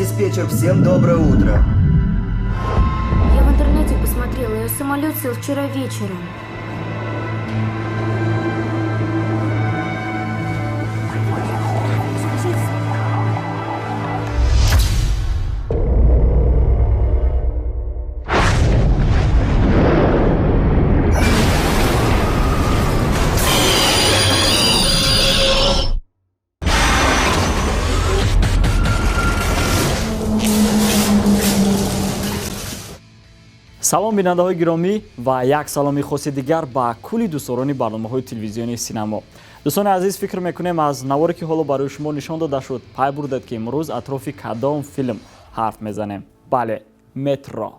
диспетчер, всем доброе утро. Я в интернете посмотрела, ее самолет сел вчера вечером. салом бинандаҳои гиромӣ ва як саломи хоси дигар ба кулли дӯстдорони барномаҳои телевизионии синемо. дӯстони азиз, фикр мекунем аз наворе ки ҳоло барои шумо нишон дода шуд пай бурдед ки имрӯз атрофи кадом филм ҳарф мезанем. бале, метро.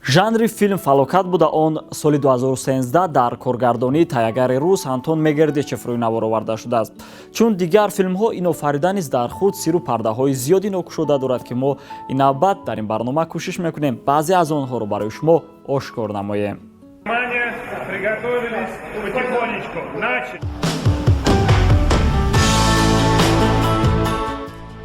жанри филм фалокат буда, он соли 2013 дар коргардонии тайягари рус Антон Мегердичев рӯй навор оварда шудааст. чун дигар филмҳо ин офарида низ дар худ сиру пардаҳои зиёди нокушода дорад ки мо инавбат дар ин барнома кӯшиш мекунем баъзе аз онҳоро барои шумо ошкор намоем.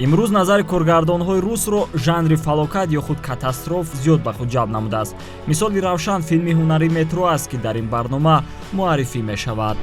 имрӯз назари коргардонҳои русро жанри фалокат ё худ катастроф зиёд ба худ ҷалб намудааст. мисоли равшан филми ҳунарӣ метро аст ки дар ин барнома муаррифӣ мешавад.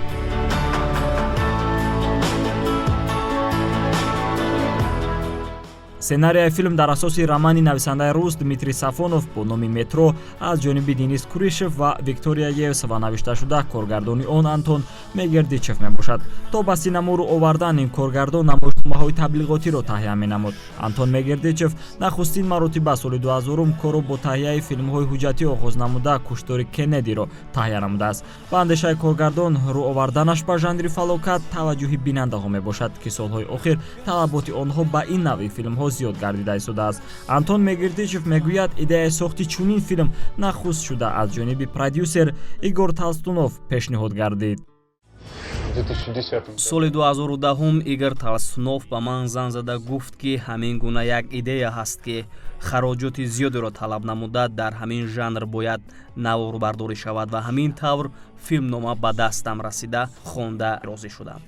сценарияи филм дар асоси романи нависандаи рус Дмитрий Сафонов бо номи метро аз ҷониби Денис Куришев ва Виктория Евсова навишта шуда, коргардони он Антон Мегердичев мебошад. то ба синамору овардан ин коргардон намоишномаҳои таблиғотиро таҳия менамуд. Антон Мегердичев нахустин маротиба соли 2000 коро бо таҳияи филмҳои ҳуҷҷатӣ оғоз намуда куштори Кеннедиро таҳия намудааст. ба андешаи коргардон рӯ оварданаш ба жанри фалокат таваҷҷӯҳи бинандаҳо мебошад ки солҳои охир талаботи онҳо ба ин навъи филмҳо зиёд гардида истодааст. Антон Мегердичев мегӯяд, идеяи сохти чунин филм нахуст шуда аз ҷониби продюсер Игор Толстунов пешниҳод гардид. соли 2010 Игор Толстунов ба ман зан зада гуфт ки ҳамин гуна як идея ҳаст ки хароҷоти зиёдеро талаб намуда дар ҳамин жанр бояд наворбардорӣ шавад ва ҳамин тавр филмнома ба дастам расида хонда розӣ шудам.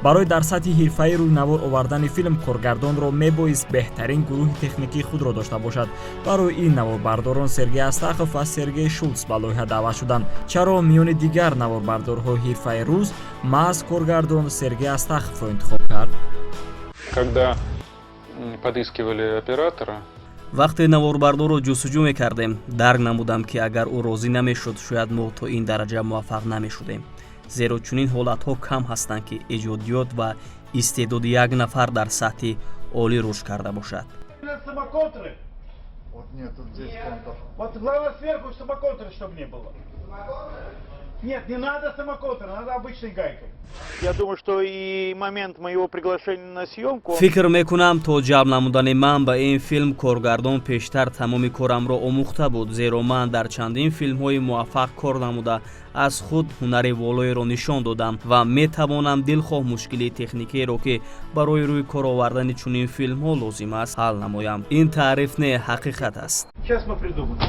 барои дар сатҳи ҳирфаӣ рӯйнавор овардани филм коргардонро мебоист беҳтарин гурӯҳи техникии худро дошта бошад. барои ин наворбардорон Сергей Астахов ва Сергей Шулц ба лоиҳа даъват шуданд. чаро миёни дигар наворбардорҳои ҳирфаи рус маҳз коргардон Сергей Астаховро интихоб кард? Когда подыскивали оператора, вақте наворбардорро ҷустуҷӯ мекардем, дарк намудам ки агар ӯ розӣ намешуд, шояд мо то ин дараҷа муваффақ намешудем. зеро чунин ҳолатҳо кам ҳастанд ки эҷодиёт ва истеъдоди як нафар дар сатҳи олӣ рушд карда бошад. Нет, не надо самокотер, надо обычной гайкой. Я думаю, что и момент моего приглашения на съемку... фикр мекунам то ҷалб намудани ман ба ин филм коргардон пештар тамоми корамро омӯхта буд, зеро ман дар чандин филмҳои муваффақ кор намуда аз худ ҳунари волоеро нишон додам ва метавонам дилхоҳ мушкилии техникиеро ки барои рӯи кор овардани чунин филмҳо лозим аст ҳал намоям. ин таъриф не, ҳақиқат аст. Сейчас мы придумаем.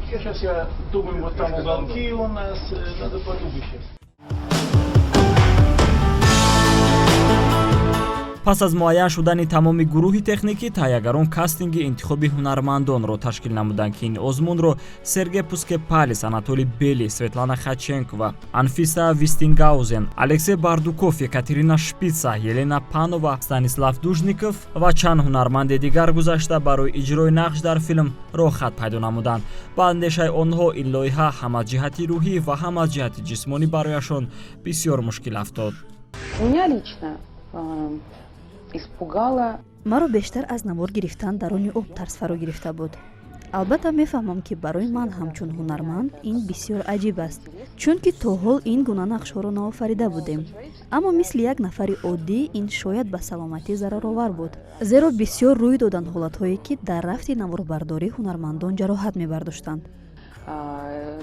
Сейчас я думаю, вот там уголки у нас, надо подумать сейчас. пас аз муайян шудани тамоми гурӯҳи техникӣ, тайягарон кастинги интихоби ҳунармандонро ташкил намуданд ки ин озмунро Сергей Пускепалис, Анатолий Белий, Светлана Хаченкова, Анфиса Вистингаузен, Алексей Бардуков, Екатерина Шпица, Елена Панова, Станислав Дужников ва чанд ҳунарманди дигар гузашта барои иҷрои нақш дар филм роҳат пайдо намуданд. ба андешаи онҳо ин лоиҳа ҳам аз ҷиҳати рӯҳӣ ва ҳам аз ҷиҳати ҷисмонӣ барояшон бисёр мушкил афтод. Меня лично испугала. маро бештар аз навор гирифтан дарони об тарс фаро гирифта буд. албатта мефаҳмам ки барои ман ҳамчун ҳунарманд ин бисёр аҷиб аст, чунки то ҳол ин гуна нақшҳоро наофарида будем. аммо мисли як нафари оддӣ ин шояд ба саломатӣ зараровар буд, зеро бисёр рӯй доданд ҳолатҳое ки дар рафти наворбардорӣ ҳунармандон ҷароҳат мебардоштанд.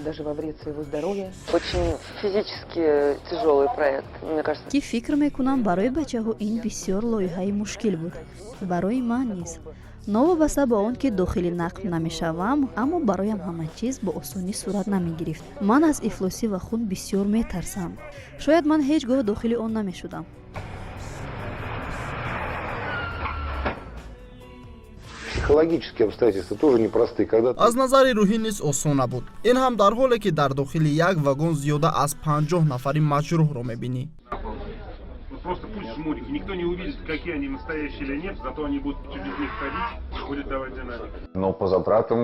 Даже во вред своего здоровья. Очень физически тяжелый проект, мне кажется. Ки фикр мекунам барои бачаҳо ин бисёр лоиҳаи мушкил буд. Барои ман низ новобаста ба он ки дохили нақб намешавам, аммо бароям ҳама чиз ба осонӣ сурат намегирифт. Ман аз ифлосӣ ва худ бисёр метарсам. Шояд ман ҳеҷ гоҳ дохили он намешудам. Психологические обстоятельства тоже непростые, когда аз назари рӯҳӣ низ осон набуд. Ин ҳам дар ҳоле ки дар дохили як вагон зиёда аз 50 нафари маҷрӯҳро мебинӣ. Просто пусть жмурики, никто не увидит, какие они настоящие или нет, зато они будут через них ходить, будет давать динамику. Но по затратам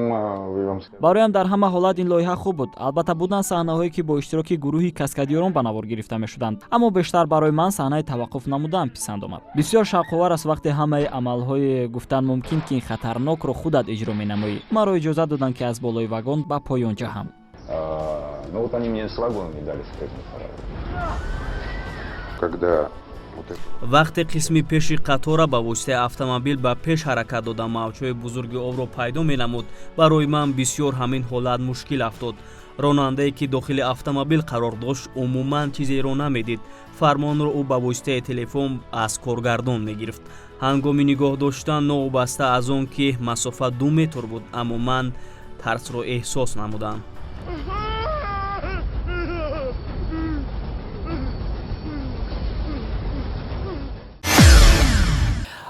бароям дар ҳама ҳолат ин лоиҳа хуб буд. Албатта буданд саҳнаҳое ки бо иштироки гурӯҳи каскадёрон ба навор гирифта мешуданд, аммо бештар барои ман саҳнаи таваққуф намудан писанд омад. Бисёр шавқовар аст вақте ҳамаи амалҳои гуфтан мумкин ки ин хатарнокро худат иҷро менамоӣ. Маро иҷозат доданд ки аз болои вагон ба поён ҷаҳам. Ну вот они мне с вагоном не дали спрыгнуть. Когда вақте қисми пеши қатора ба воситаи автомобил ба пеш ҳаракат дода мавҷҳои бузурги обро пайдо менамуд, барои ман бисёр ҳамин ҳолат мушкил афтод. ронандае ки дохили автомобил қарор дошт умуман чизеро намедид. фармонро ӯ ба воситаи телефон аз коргардон мегирифт. ҳангоми нигоҳ доштан новобаста аз он ки масофа 2 метр буд, аммо ман тарсро эҳсос намудам.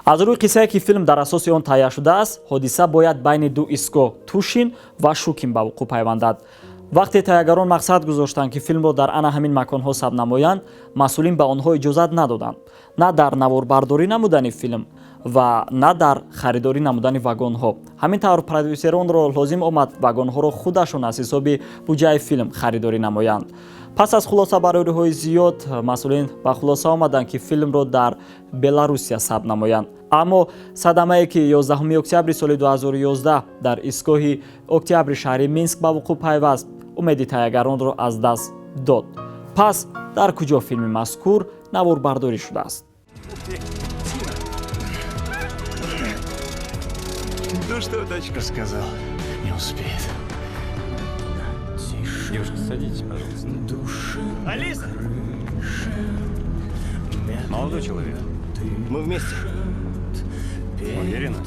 аз рӯи қиссае ки филм дар асоси он таҳия шудааст, ҳодиса бояд байни ду истгоҳ Тушин ва Шукин ба вуқӯъ пайвандад. вақте таҳиягарон мақсад гузоштанд ки филмро дар ана ҳамин маконҳо сабт намоянд, масъулин ба онҳо иҷозат надоданд, на дар наворбардорӣ намудани филм ва на дар харидорӣ намудани вагонҳо. ҳамин тавр продюсеронро лозим омад вагонҳоро худашон аз ҳисоби буҷаи филм харидорӣ намоянд. пас аз хулосабарориҳои зиёд, масъулин ба хулоса омаданд ки филмро дар Беларусия сабт намоянд. аммо садамае ки 11 октябри соли 2011 дар истгоҳи Октябри шаҳри Минск ба вуқӯъ пайваст, умеди таҳиягаронро аз даст дод. пас дар куҷо филми мазкур наворбардорӣ шудааст? Ну что, дочка, сказал? Не успеет. Девушка, садитесь, пожалуйста. Алиса! Молодой человек, мы вместе. Уверена?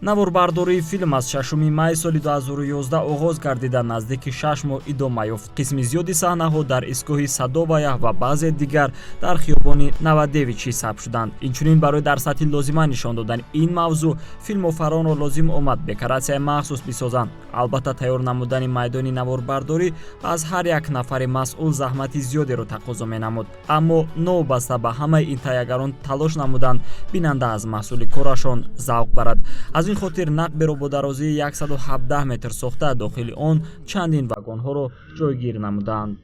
наворбардории филм аз 6 майи соли 2011 оғоз гардида наздики 6 моҳ идома ёфт. қисми зиёди саҳнаҳо дар истгоҳи Садовая ва баъзе дигар дар хиёбони Навадевичӣ сабт шуданд. инчунин барои дар сатҳи лозима нишон додани ин мавзӯъ филмофаронро лозим омад декоратсияи махсус бисозанд. албатта тайёр намудани майдони наворбардорӣ аз ҳар як нафари масъул заҳмати зиёдеро тақозо менамуд. аммо новобаста ба ҳамаи ин таҳиягарон талош намуданд бинанда аз маҳсули корашон завқ барад. аз ин хотир нақберо бо дарозии 117 метр сохта дохили он чандин вагонҳоро ҷойгир намуданд.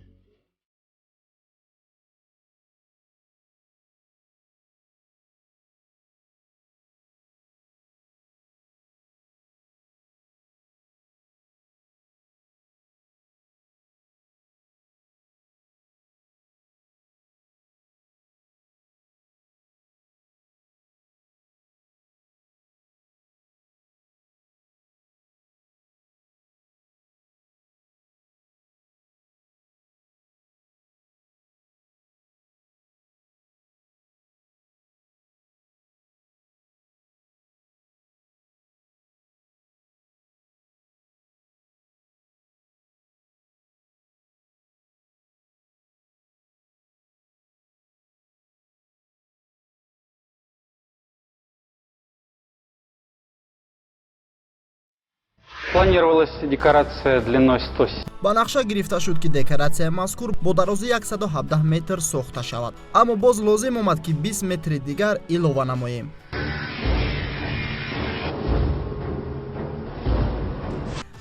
Планировалась декорация длиной 100. ба нақша гирифта шуд ки декоратсияи мазкур бо дарозии 117 метр сохта шавад, аммо боз лозим омад ки 20 метри дигар илова намоем.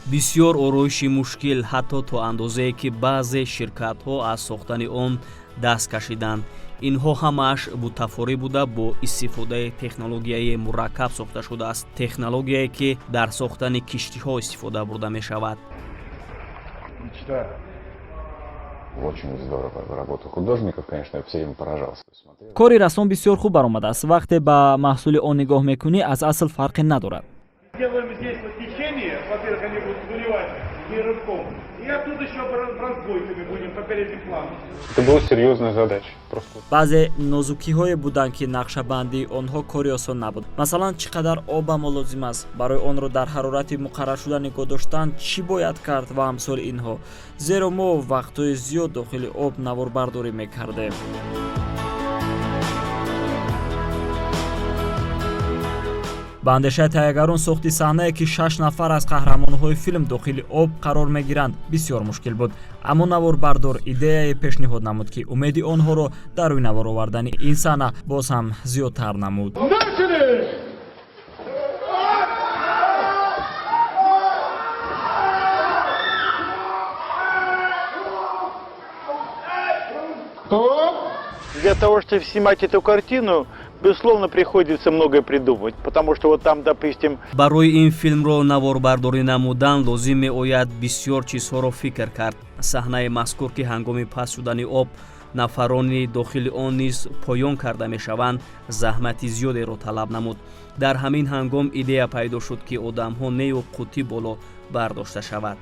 бисёр ороиши мушкил, ҳатто то андозае ки баъзе ширкатҳо аз сохтани он даст кашиданд. инҳо ҳамааш бутафорӣ буда бо истифодаи технологияи мураккаб сохта шудааст. технологияе ки дар сохтани киштиҳо истифода бурда мешавад. Очень здорово работа художников, конечно, я все им поражался. кори рассон бисёр хуб баромадааст. вақте ба маҳсули он нигоҳ мекунӣ, аз асл фарқе надорад. Сделаем здесь вот течение, во-первых, они будут заливать и рыбком, и оттуда еще разбойками будем по передним планам. Это была серьезная задача. Просто. баъзе нозукиҳое буданд ки нақшабандии онҳо кори осон набуд. Масалан, чӣ қадар об амо лозим аст, барои онро дар ҳарорати муқарраршуда нигоҳ доштан чӣ бояд кард ва амсоли инҳо. Зеро мо вақтҳои зиёд дохили об наворбардорӣ мекардем. ба андешаи тайяргарон сохти саҳнае ки 6 нафар аз қаҳрамонҳои филм дохили об қарор мегиранд бисёр мушкил буд, аммо наворбардор идеяе пешниҳод намуд ки умеди онҳоро дар рӯи навор овардани ин саҳна боз ҳам зиёдтар намуд. Для того, чтобы снимать эту картину, безусловно, приходится многое придумывать, потому что вот там, допустим... барои ин филмро наворбардорӣ намудан лозим меояд бисёр чизҳоро фикр кард. Саҳнаи мазкур ки ҳангоми паст шудани об нафарони дохили он низ поён карда мешаванд, заҳмати зиёдеро талаб намуд. Дар ҳамин ҳангом идея пайдо шуд ки одамҳо нею қутӣ боло бардошта шавад.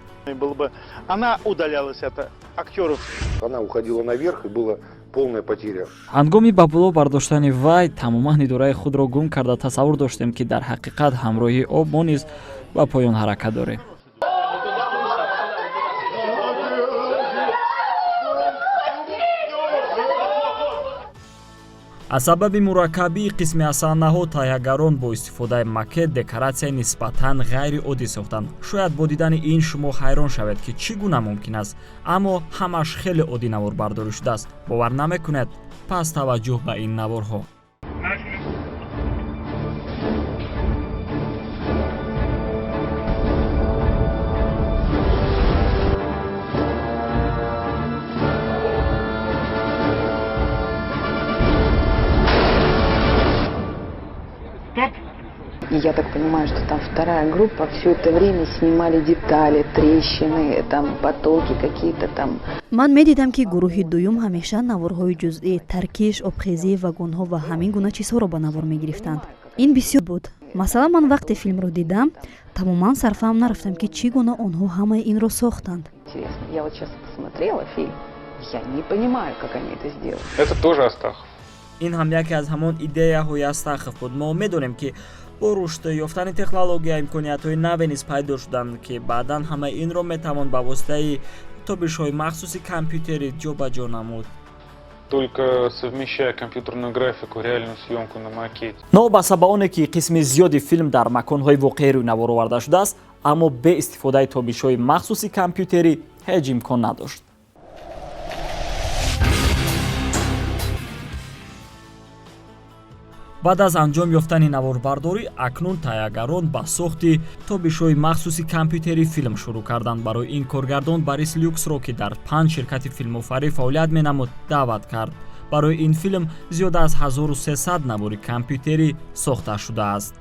Она удалялась от актеров. Она уходила наверх, и была полная потеря. ҳангоми ба боло бардоштани вай тамоман идораи худро гум карда тасаввур доштем ки дар ҳақиқат ҳамроҳии об мо низ ба поён ҳаракат дорем. аз сабаби мураккабии қисми аз саҳнаҳо тайяргарон бо истифодаи макет декоратсияи нисбатан ғайриоддӣ сохтанд. Шояд бо дидани ин шумо ҳайрон шавед ки чӣ гуна мумкин аст, аммо ҳамаш хеле оддӣ наворбардорӣ шудааст. бовар намекунед? пас таваҷҷӯҳ ба ин наворҳо. И я так понимаю, что там вторая группа все это время снимали детали, трещины, там потолки какие-то там. ман медидам ки гурӯҳи дуюм ҳамеша наворҳои ҷузъӣ, таркиш, обхезии вагонҳо ва ҳамин гуна чизҳоро ба навор мегирифтанд. ин бисёр буд. Масалан, ман вақте филмро дидам, тамоман сарфаҳам нарафтам ки чӣ гуна онҳо ҳамаи инро сохтанд. Интересно, я вот сейчас посмотрела фильм, я не понимаю, как они это сделали. Это тоже Астахов. ин ҳам яке аз ҳамон идеяҳои Астахов буд. мо медонем ки бо рушд ёфтани технология имкониятҳои наве низ пайдо шуданд ки баъдан ҳамаи инро метавон ба воситаи тобишҳои махсуси компютери ҷобаҷо намуд. Только совмещая компьютерную графику, реальную съемку на макете. новобаста ба оне ки қисми зиёди филм дар маконҳои воқеӣ рӯй навор оварда шудааст, аммо бе истифодаи тобишҳои махсуси компютери ҳеҷ имкон надошт. баъд аз анҷом ёфтани наворбардорӣ, акнун тайяргарон ба сохти тобишҳои махсуси компютери филм шурӯъ карданд. барои ин коргардон Борис Люксро, ки дар 5 ширкати филмофарӣ фаъолият менамуд, даъват кард. барои ин филм зиёда аз 1300 навори компютерӣ сохта шудааст.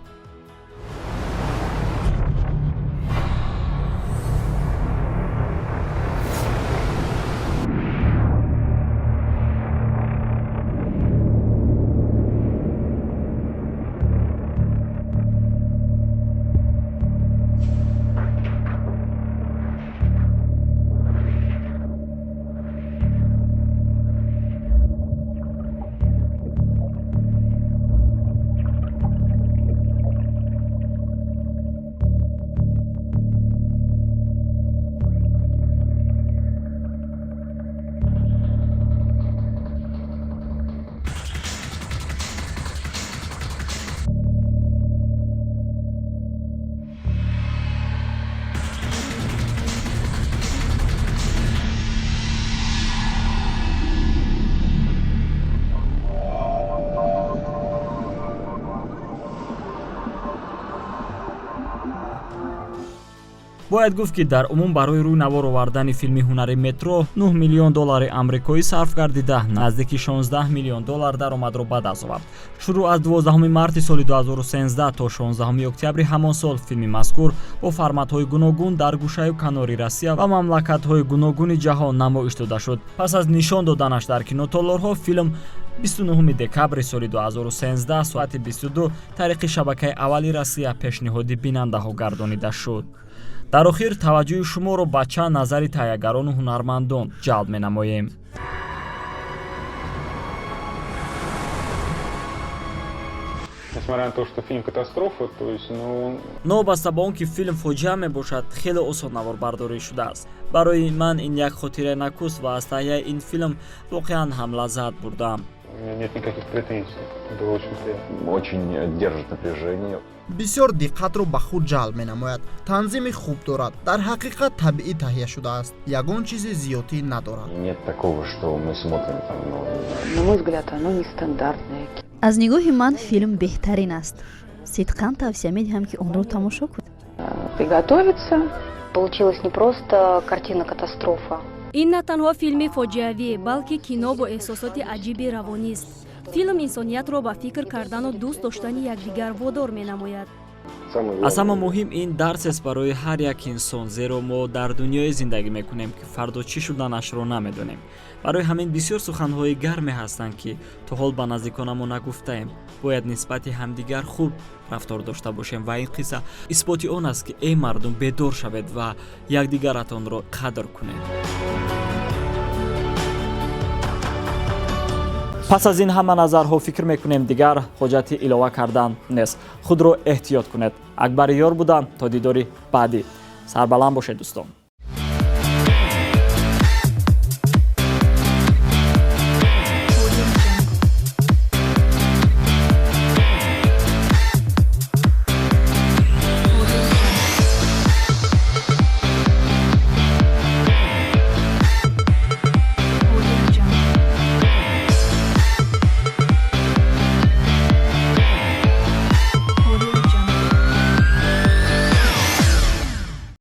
бояд гуфт ки дар умум барои рӯй навор овардани филми ҳунари метро 9 миллион доллари амрикоӣ сарф гардида наздики 16 миллион доллар даромадро ба даст овард. шурӯъ аз 12 марти соли 2013 то 16 октябри ҳамон сол филми мазкур бо форматҳои гуногун дар гӯшаю канори Россия ва мамлакатҳои гуногуни ҷаҳон намоиш дода шуд. пас аз нишон доданаш дар кинотолорҳо, филм 29 декабри соли 2013 соати 22 тариқи шабакаи аввали Россия пешниҳоди бинандаҳо гардонида шуд. дар охир таваҷҷӯҳи шуморо ба чанд назари таҳиягарону ҳунармандон ҷалб менамоем. Несмотря на то, что фильм катастрофа, то есть, нобаста ба он ки филм фоҷиа мебошад, хеле осон наворбардорӣ шудааст. Барои ман ин як хотираи накус ва аз таҳияи ин филм воқеан ҳам лаззат бурдам. у меня нет никаких претензий. Было очень приятно. Очень держит напряжение. бисёр диққатро ба худ ҷалб менамояд. Танзими хуб дорад. Дар ҳақиқат табиӣ таҳия шудааст. Ягон чизи зиёдӣ надорад. Нет такого, что мы смотрим там, На мой взгляд, оно нестандартное. аз нигоҳи ман филм беҳтарин аст. сидқан тавсия медиҳам ки онро тамошо кунед. Приготовиться. Получилась не просто картина-катастрофа. ин на танҳо филми фоҷиавӣ, балки кино бо эҳсосоти аҷиби равонист. филм инсониятро ба фикр кардану дӯст доштани якдигар водор менамояд. аз ҳама муҳим ин дарсест барои ҳар як инсон, зеро мо дар дунёе зиндагӣ мекунем ки фардо чӣ шуданашро намедонем. барои ҳамин бисёр суханҳои гарме ҳастанд ки то ҳол ба наздиконамон нагуфтаем. бояд нисбати ҳамдигар хуб рафтор дошта бошем ва ин қисса исботи он аст ки эй мардум бедор шавед ва якдигаратонро қадр кунед. пас аз ин ҳама назарҳо фикр мекунем дигар ҳоҷати илова кардан нест. худро эҳтиёт кунед. акбари ёр будам. То дидори баъдӣ. сарбаланд бошед дӯстон.